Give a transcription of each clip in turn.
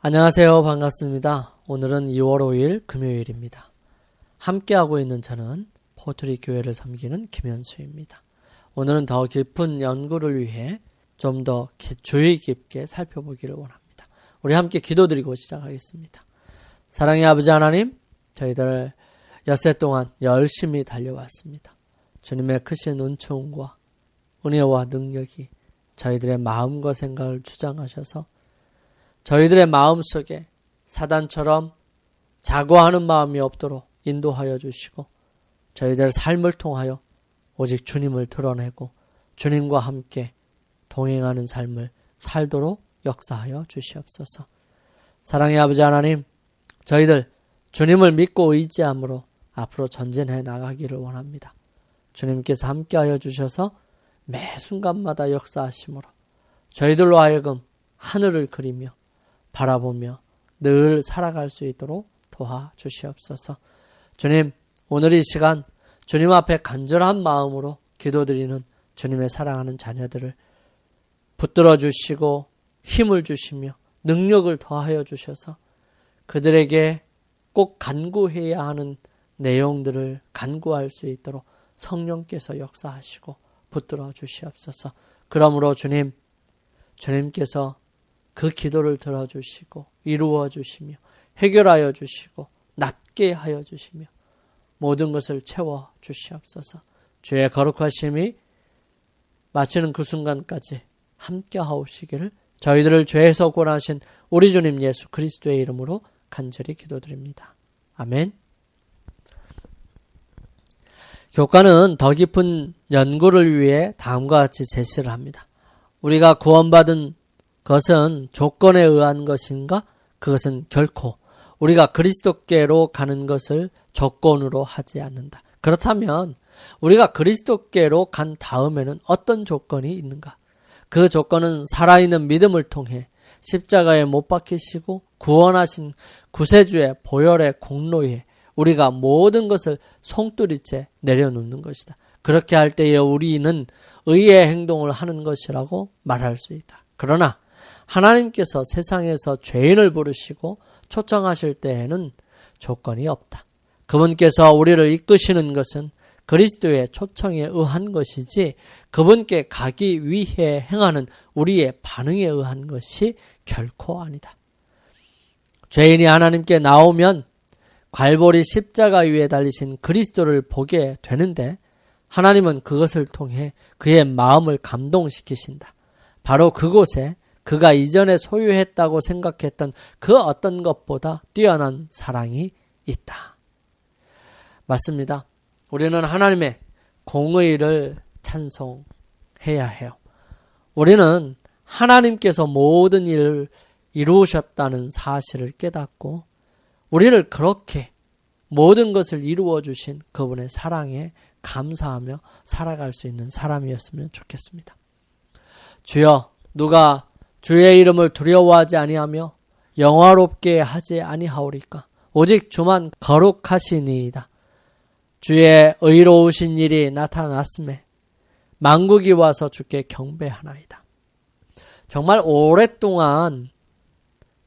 안녕하세요. 반갑습니다. 오늘은 2월 5일 금요일입니다. 함께하고 있는 저는 포트리 교회를 섬기는 김현수입니다. 오늘은 더 깊은 연구를 위해 좀 더 주의 깊게 살펴보기를 원합니다. 우리 함께 기도드리고 시작하겠습니다. 사랑의 아버지 하나님, 저희들 엿새 동안 열심히 달려왔습니다. 주님의 크신 은총과 은혜와 능력이 저희들의 마음과 생각을 주장하셔서 저희들의 마음속에 사단처럼 자고하는 마음이 없도록 인도하여 주시고 저희들의 삶을 통하여 오직 주님을 드러내고 주님과 함께 동행하는 삶을 살도록 역사하여 주시옵소서. 사랑의 아버지 하나님, 저희들 주님을 믿고 의지함으로 앞으로 전진해 나가기를 원합니다. 주님께서 함께하여 주셔서 매 순간마다 역사하심으로 저희들로 하여금 하늘을 그리며 바라보며 늘 살아갈 수 있도록 도와주시옵소서. 주님, 오늘 이 시간 주님 앞에 간절한 마음으로 기도드리는 주님의 사랑하는 자녀들을 붙들어 주시고 힘을 주시며 능력을 더하여 주셔서 그들에게 꼭 간구해야 하는 내용들을 간구할 수 있도록 성령께서 역사하시고 붙들어 주시옵소서. 그러므로 주님께서 그 기도를 들어주시고 이루어 주시며 해결하여 주시고 낫게 하여 주시며 모든 것을 채워 주시옵소서. 주의 거룩하심이 마치는 그 순간까지 함께 하옵시기를 저희들을 죄에서 구원하신 우리 주님 예수 그리스도의 이름으로 간절히 기도드립니다. 아멘. 교과는 더 깊은 연구를 위해 다음과 같이 제시를 합니다. 우리가 구원받은 그것은 조건에 의한 것인가? 그것은 결코 우리가 그리스도께로 가는 것을 조건으로 하지 않는다. 그렇다면 우리가 그리스도께로 간 다음에는 어떤 조건이 있는가? 그 조건은 살아있는 믿음을 통해 십자가에 못 박히시고 구원하신 구세주의 보혈의 공로에 우리가 모든 것을 송두리째 내려놓는 것이다. 그렇게 할 때에 우리는 의의 행동을 하는 것이라고 말할 수 있다. 그러나 하나님께서 세상에서 죄인을 부르시고 초청하실 때에는 조건이 없다. 그분께서 우리를 이끄시는 것은 그리스도의 초청에 의한 것이지 그분께 가기 위해 행하는 우리의 반응에 의한 것이 결코 아니다. 죄인이 하나님께 나오면 갈보리 십자가 위에 달리신 그리스도를 보게 되는데 하나님은 그것을 통해 그의 마음을 감동시키신다. 바로 그곳에 그가 이전에 소유했다고 생각했던 그 어떤 것보다 뛰어난 사랑이 있다. 맞습니다. 우리는 하나님의 공의를 찬송해야 해요. 우리는 하나님께서 모든 일을 이루셨다는 사실을 깨닫고 우리를 그렇게 모든 것을 이루어 주신 그분의 사랑에 감사하며 살아갈 수 있는 사람이었으면 좋겠습니다. 주여, 누가 주의 이름을 두려워하지 아니하며 영화롭게 하지 아니하오리까? 오직 주만 거룩하시니이다. 주의 의로우신 일이 나타났음에 만국이 와서 주께 경배하나이다. 정말 오랫동안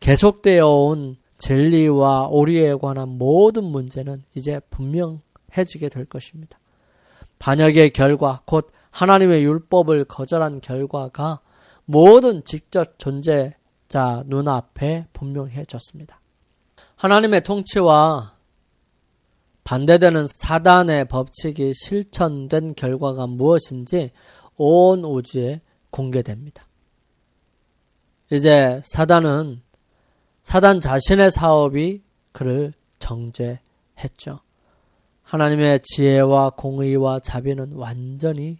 계속되어 온 진리와 오류에 관한 모든 문제는 이제 분명해지게 될 것입니다. 반역의 결과, 곧 하나님의 율법을 거절한 결과가 모든 직접 존재자 눈앞에 분명해졌습니다. 하나님의 통치와 반대되는 사단의 법칙이 실천된 결과가 무엇인지 온 우주에 공개됩니다. 이제 사단 자신의 사업이 그를 정죄했죠. 하나님의 지혜와 공의와 자비는 완전히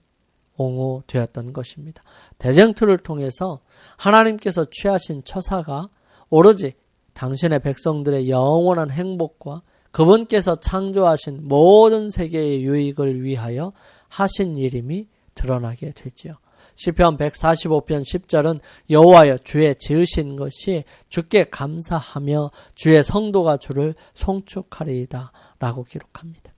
옹호되었던 것입니다. 대쟁투를 통해서 하나님께서 취하신 처사가 오로지 당신의 백성들의 영원한 행복과 그분께서 창조하신 모든 세계의 유익을 위하여 하신 일임이 드러나게 되지요. 시편 145편 10절은 여호와여 주의 지으신 것이 주께 감사하며 주의 성도가 주를 송축하리이다 라고 기록합니다.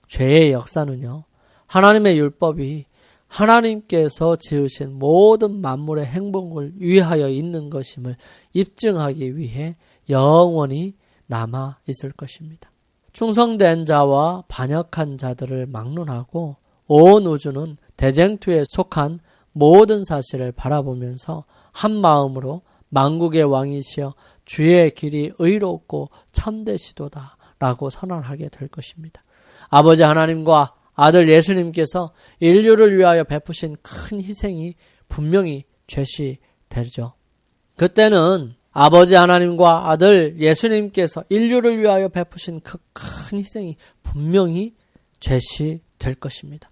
죄의 역사는요, 하나님의 율법이 하나님께서 지으신 모든 만물의 행복을 위하여 있는 것임을 입증하기 위해 영원히 남아 있을 것입니다. 충성된 자와 반역한 자들을 막론하고 온 우주는 대쟁투에 속한 모든 사실을 바라보면서 한 마음으로 만국의 왕이시여 주의 길이 의롭고 참되시도다 라고 선언하게 될 것입니다. 아버지 하나님과 아들 예수님께서 인류를 위하여 베푸신 큰 희생이 분명히 제시되죠. 그때는 아버지 하나님과 아들 예수님께서 인류를 위하여 베푸신 그 큰 희생이 분명히 제시될 것입니다.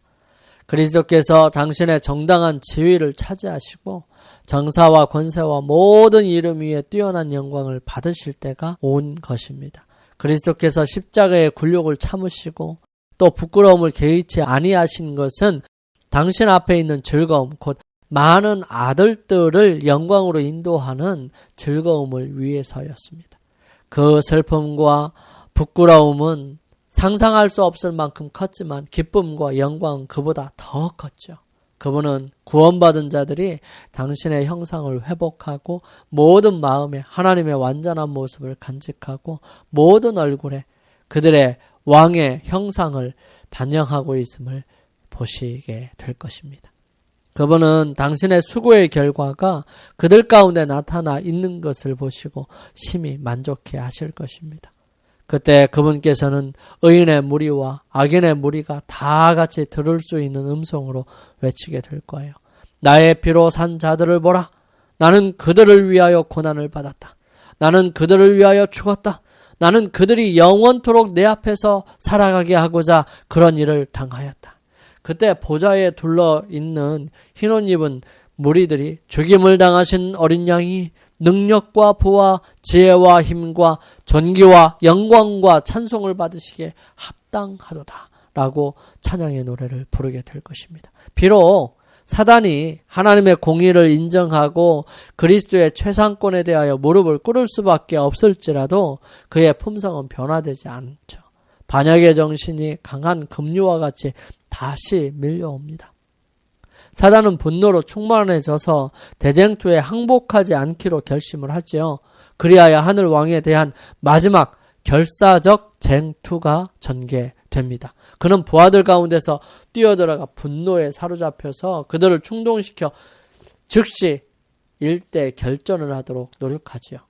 그리스도께서 당신의 정당한 지위를 차지하시고 정사와 권세와 모든 이름 위에 뛰어난 영광을 받으실 때가 온 것입니다. 그리스도께서 십자가의 굴욕을 참으시고 또 부끄러움을 개의치 아니하신 것은 당신 앞에 있는 즐거움, 곧 많은 아들들을 영광으로 인도하는 즐거움을 위해서였습니다. 그 슬픔과 부끄러움은 상상할 수 없을 만큼 컸지만 기쁨과 영광은 그보다 더 컸죠. 그분은 구원받은 자들이 당신의 형상을 회복하고 모든 마음에 하나님의 완전한 모습을 간직하고 모든 얼굴에 그들의 왕의 형상을 반영하고 있음을 보시게 될 것입니다. 그분은 당신의 수고의 결과가 그들 가운데 나타나 있는 것을 보시고 심히 만족해 하실 것입니다. 그때 그분께서는 의인의 무리와 악인의 무리가 다 같이 들을 수 있는 음성으로 외치게 될 거예요. 나의 피로 산 자들을 보라. 나는 그들을 위하여 고난을 받았다. 나는 그들을 위하여 죽었다. 나는 그들이 영원토록 내 앞에서 살아가게 하고자 그런 일을 당하였다. 그때 보좌에 둘러있는 흰옷 입은 무리들이 죽임을 당하신 어린 양이 능력과 부와 지혜와 힘과 존귀와 영광과 찬송을 받으시기에 합당하도다 라고 찬양의 노래를 부르게 될 것입니다. 비록 사단이 하나님의 공의를 인정하고 그리스도의 최상권에 대하여 무릎을 꿇을 수밖에 없을지라도 그의 품성은 변화되지 않죠. 반역의 정신이 강한 급류와 같이 다시 밀려옵니다. 사단은 분노로 충만해져서 대쟁투에 항복하지 않기로 결심을 하지요. 그리하여 하늘 왕에 대한 마지막 결사적 쟁투가 전개됩니다. 그는 부하들 가운데서 뛰어들어가 분노에 사로잡혀서 그들을 충동시켜 즉시 일대 결전을 하도록 노력하지요.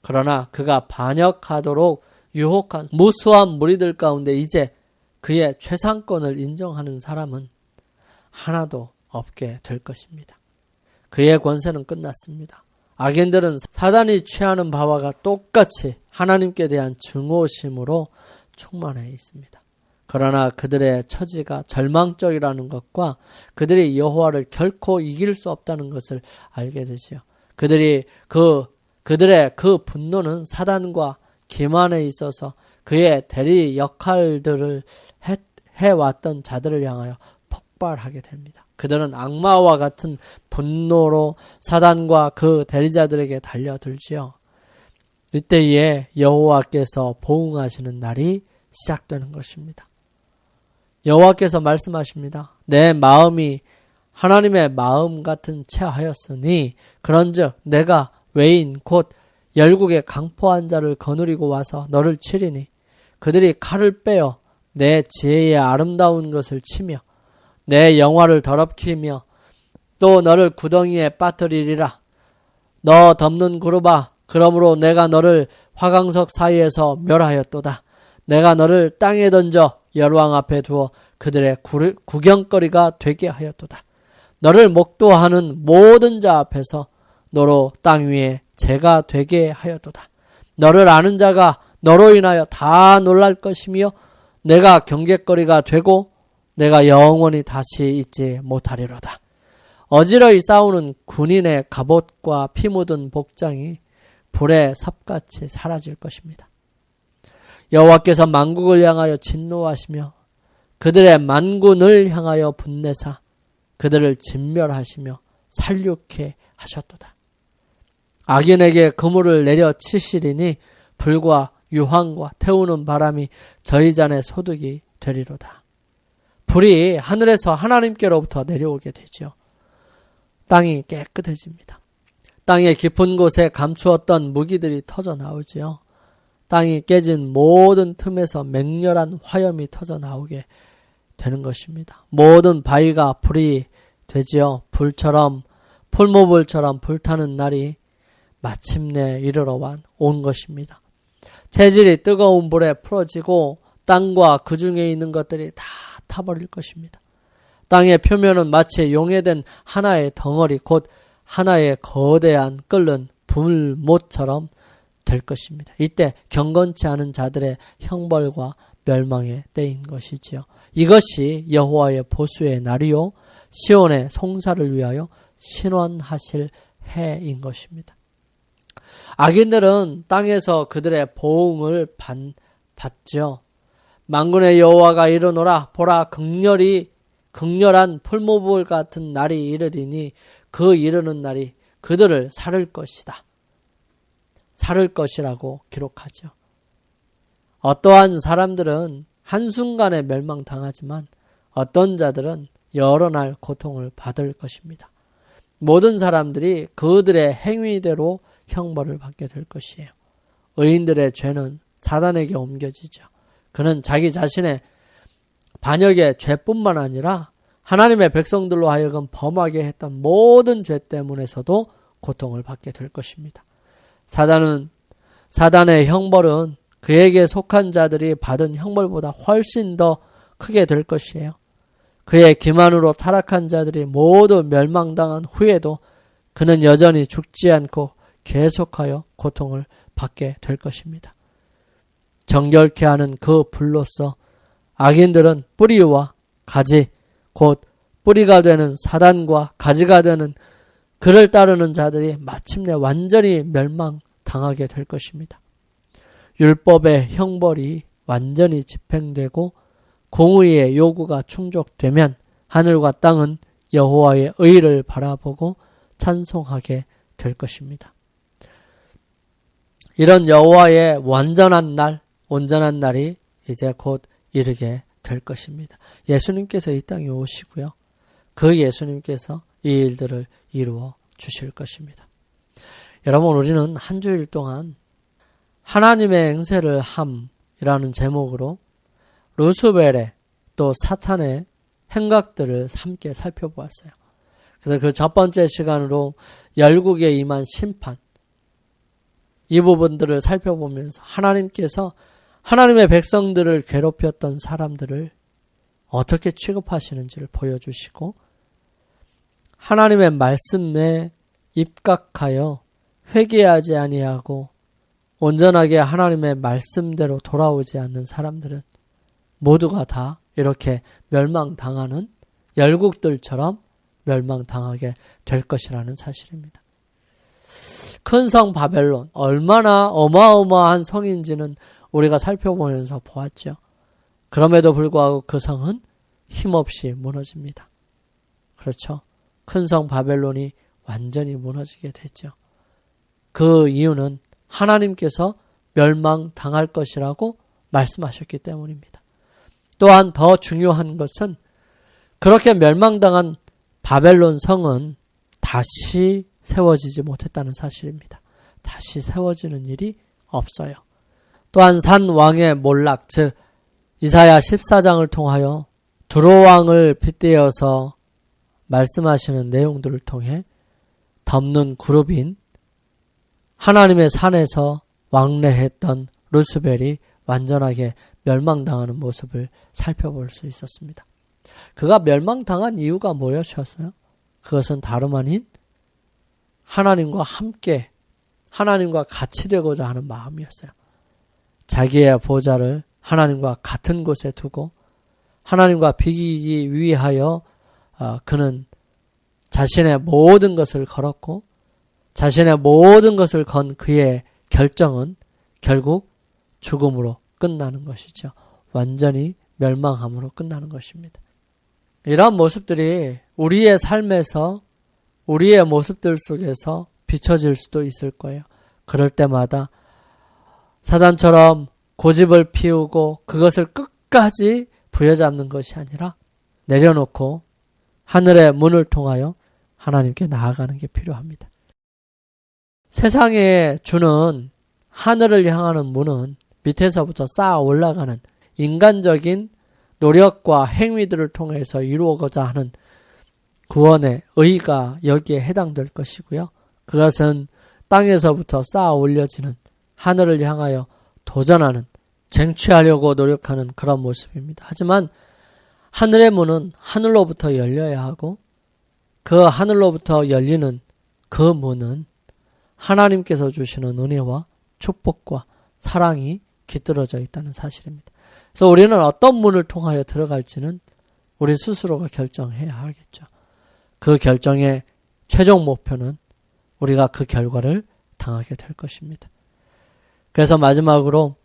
그러나 그가 반역하도록 유혹한 무수한 무리들 가운데 이제 그의 최상권을 인정하는 사람은 하나도 없게 될 것입니다. 그의 권세는 끝났습니다. 악인들은 사단이 취하는 바와 똑같이 하나님께 대한 증오심으로 충만해 있습니다. 그러나 그들의 처지가 절망적이라는 것과 그들이 여호와를 결코 이길 수 없다는 것을 알게 되지요. 그들의 그 분노는 사단과 기만에 있어서 그의 대리 역할들을 해왔던 자들을 향하여 폭발하게 됩니다. 그들은 악마와 같은 분노로 사단과 그 대리자들에게 달려들지요. 이때에 여호와께서 보응하시는 날이 시작되는 것입니다. 여호와께서 말씀하십니다. 내 마음이 하나님의 마음 같은 채 하였으니 그런즉 내가 외인 곧 열국의 강포한 자를 거느리고 와서 너를 치리니 그들이 칼을 빼어 내 지혜의 아름다운 것을 치며 내 영화를 더럽히며 또 너를 구덩이에 빠뜨리리라. 너 덮는 그루바 그러므로 내가 너를 화강석 사이에서 멸하였도다. 내가 너를 땅에 던져 열왕 앞에 두어 그들의 구경거리가 되게 하였도다. 너를 목도하는 모든 자 앞에서 너로 땅 위에 재가 되게 하였도다. 너를 아는 자가 너로 인하여 다 놀랄 것이며 내가 경계거리가 되고 내가 영원히 다시 잊지 못하리로다. 어지러이 싸우는 군인의 갑옷과 피 묻은 복장이 불의 섭같이 사라질 것입니다. 여호와께서 만국을 향하여 진노하시며 그들의 만군을 향하여 분내사 그들을 진멸하시며 살육해 하셨도다. 악인에게 그물을 내려 치시리니 불과 유황과 태우는 바람이 저희 잔의 소득이 되리로다. 불이 하늘에서 하나님께로부터 내려오게 되죠. 땅이 깨끗해집니다. 땅의 깊은 곳에 감추었던 무기들이 터져 나오지요. 땅이 깨진 모든 틈에서 맹렬한 화염이 터져 나오게 되는 것입니다. 모든 바위가 불이 되지요. 불처럼, 풀무불처럼 불타는 날이 마침내 이르러 온 것입니다. 재질이 뜨거운 불에 풀어지고 땅과 그 중에 있는 것들이 다 타버릴 것입니다. 땅의 표면은 마치 용해된 하나의 덩어리, 곧 하나의 거대한 끓는 불못처럼 될 것입니다. 이때 경건치 않은 자들의 형벌과 멸망의 때인 것이지요. 이것이 여호와의 보수의 날이요 시온의 송사를 위하여 신원하실 해인 것입니다. 악인들은 땅에서 그들의 보응을 받죠. 만군의 여호와가 이르노라 보라 극렬한 풀무불 같은 날이 이르리니 그 이르는 날이 그들을 살을 것이다. 살을 것이라고 기록하죠. 어떠한 사람들은 한순간에 멸망당하지만 어떤 자들은 여러 날 고통을 받을 것입니다. 모든 사람들이 그들의 행위대로 형벌을 받게 될 것이에요. 의인들의 죄는 사단에게 옮겨지죠. 그는 자기 자신의 반역의 죄뿐만 아니라 하나님의 백성들로 하여금 범하게 했던 모든 죄 때문에서도 고통을 받게 될 것입니다. 사단의 형벌은 그에게 속한 자들이 받은 형벌보다 훨씬 더 크게 될 것이에요. 그의 기만으로 타락한 자들이 모두 멸망당한 후에도 그는 여전히 죽지 않고 계속하여 고통을 받게 될 것입니다. 정결케 하는 그 불로서 악인들은 뿌리와 가지, 곧 뿌리가 되는 사단과 가지가 되는 그를 따르는 자들이 마침내 완전히 멸망당하게 될 것입니다. 율법의 형벌이 완전히 집행되고 공의의 요구가 충족되면 하늘과 땅은 여호와의 의를 바라보고 찬송하게 될 것입니다. 이런 여호와의 온전한 날이 이제 곧 이르게 될 것입니다. 예수님께서 이 땅에 오시고요. 그 예수님께서 이 일들을 이루어 주실 것입니다. 여러분, 우리는 한 주일 동안 하나님의 행세를 함이라는 제목으로 루스벨의 또 사탄의 행각들을 함께 살펴보았어요. 그래서 그 첫 번째 시간으로 열국에 임한 심판, 이 부분들을 살펴보면서 하나님께서 하나님의 백성들을 괴롭혔던 사람들을 어떻게 취급하시는지를 보여주시고 하나님의 말씀에 입각하여 회개하지 아니하고 온전하게 하나님의 말씀대로 돌아오지 않는 사람들은 모두가 다 이렇게 멸망당하는 열국들처럼 멸망당하게 될 것이라는 사실입니다. 큰 성 바벨론, 얼마나 어마어마한 성인지는 우리가 살펴보면서 보았죠. 그럼에도 불구하고 그 성은 힘없이 무너집니다. 그렇죠. 큰 성 바벨론이 완전히 무너지게 됐죠. 그 이유는 하나님께서 멸망당할 것이라고 말씀하셨기 때문입니다. 또한 더 중요한 것은 그렇게 멸망당한 바벨론 성은 다시 세워지지 못했다는 사실입니다. 다시 세워지는 일이 없어요. 또한 산 왕의 몰락, 즉 이사야 14장을 통하여 두로 왕을 빗대어서 말씀하시는 내용들을 통해 덮는 그룹인 하나님의 산에서 왕래했던 루스벨이 완전하게 멸망당하는 모습을 살펴볼 수 있었습니다. 그가 멸망당한 이유가 뭐였어요? 그것은 다름 아닌 하나님과 함께 하나님과 같이 되고자 하는 마음이었어요. 자기의 보좌를 하나님과 같은 곳에 두고 하나님과 비기기 위하여 그는 자신의 모든 것을 걸었고 자신의 모든 것을 건 그의 결정은 결국 죽음으로 끝나는 것이죠. 완전히 멸망함으로 끝나는 것입니다. 이런 모습들이 우리의 삶에서 우리의 모습들 속에서 비춰질 수도 있을 거예요. 그럴 때마다 사단처럼 고집을 피우고 그것을 끝까지 부여잡는 것이 아니라 내려놓고 하늘의 문을 통하여 하나님께 나아가는 게 필요합니다. 세상에 주는 하늘을 향하는 문은 밑에서부터 쌓아 올라가는 인간적인 노력과 행위들을 통해서 이루어가고자 하는 구원의 의가 여기에 해당될 것이고요. 그것은 땅에서부터 쌓아 올려지는 하늘을 향하여 도전하는, 쟁취하려고 노력하는 그런 모습입니다. 하지만 하늘의 문은 하늘로부터 열려야 하고 그 하늘로부터 열리는 그 문은 하나님께서 주시는 은혜와 축복과 사랑이 깃들어져 있다는 사실입니다. 그래서 우리는 어떤 문을 통하여 들어갈지는 우리 스스로가 결정해야 하겠죠. 그 결정의 최종 목표는 우리가 그 결과를 당하게 될 것입니다. 그래서 마지막으로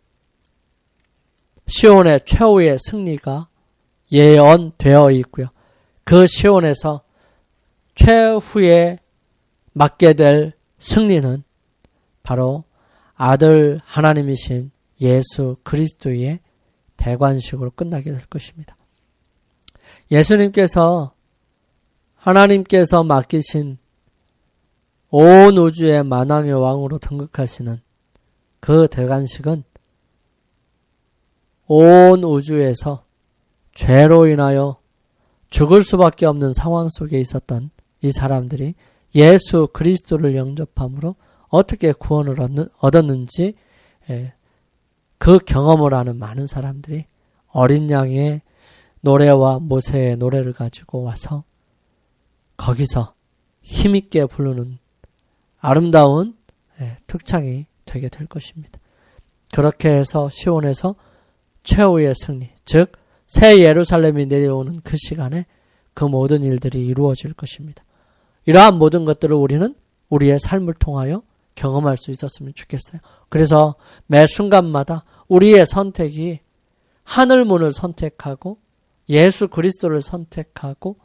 시온의 최후의 승리가 예언되어 있고요. 그 시온에서 최후에 맞게 될 승리는 바로 아들 하나님이신 예수 그리스도의 대관식으로 끝나게 될 것입니다. 예수님께서 하나님께서 맡기신 온 우주의 만왕의 왕으로 등극하시는 그 대관식은 온 우주에서 죄로 인하여 죽을 수밖에 없는 상황 속에 있었던 이 사람들이 예수 그리스도를 영접함으로 어떻게 구원을 얻었는지 그 경험을 하는 많은 사람들이 어린 양의 노래와 모세의 노래를 가지고 와서 거기서 힘있게 부르는 아름다운 특창이 되게 될 것입니다. 그렇게 해서 시온에서 최후의 승리, 즉 새 예루살렘이 내려오는 그 시간에 그 모든 일들이 이루어질 것입니다. 이러한 모든 것들을 우리는 우리의 삶을 통하여 경험할 수 있었으면 좋겠어요. 그래서 매 순간마다 우리의 선택이 하늘문을 선택하고 예수 그리스도를 선택하고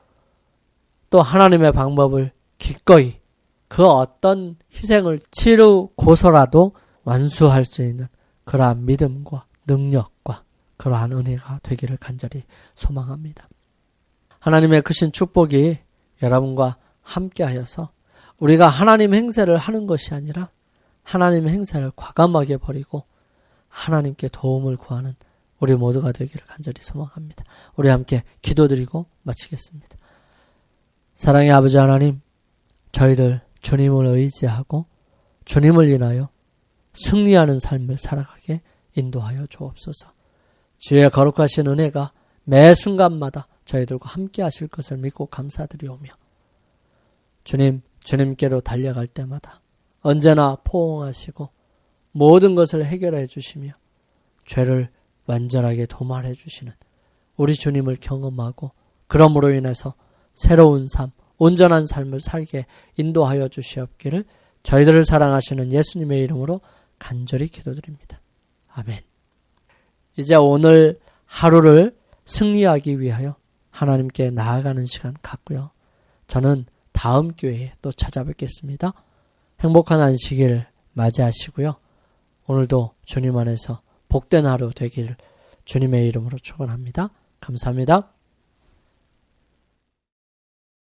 또 하나님의 방법을 기꺼이 그 어떤 희생을 치르고서라도 완수할 수 있는 그러한 믿음과 능력과 그러한 은혜가 되기를 간절히 소망합니다. 하나님의 크신 축복이 여러분과 함께하여서 우리가 하나님 행세를 하는 것이 아니라 하나님 행세를 과감하게 버리고 하나님께 도움을 구하는 우리 모두가 되기를 간절히 소망합니다. 우리 함께 기도드리고 마치겠습니다. 사랑의 아버지 하나님, 저희들 주님을 의지하고 주님을 인하여 승리하는 삶을 살아가게 인도하여 주옵소서. 주의 거룩하신 은혜가 매 순간마다 저희들과 함께 하실 것을 믿고 감사드리오며 주님께로 달려갈 때마다 언제나 포옹하시고 모든 것을 해결해 주시며 죄를 완전하게 도말해 주시는 우리 주님을 경험하고 그러므로 인해서 새로운 삶, 온전한 삶을 살게 인도하여 주시옵기를 저희들을 사랑하시는 예수님의 이름으로 간절히 기도드립니다. 아멘. 이제 오늘 하루를 승리하기 위하여 하나님께 나아가는 시간 갖고요. 저는 다음 기회에 또 찾아뵙겠습니다. 행복한 안식일 맞이하시고요. 오늘도 주님 안에서 복된 하루 되기를 주님의 이름으로 축원합니다. 감사합니다.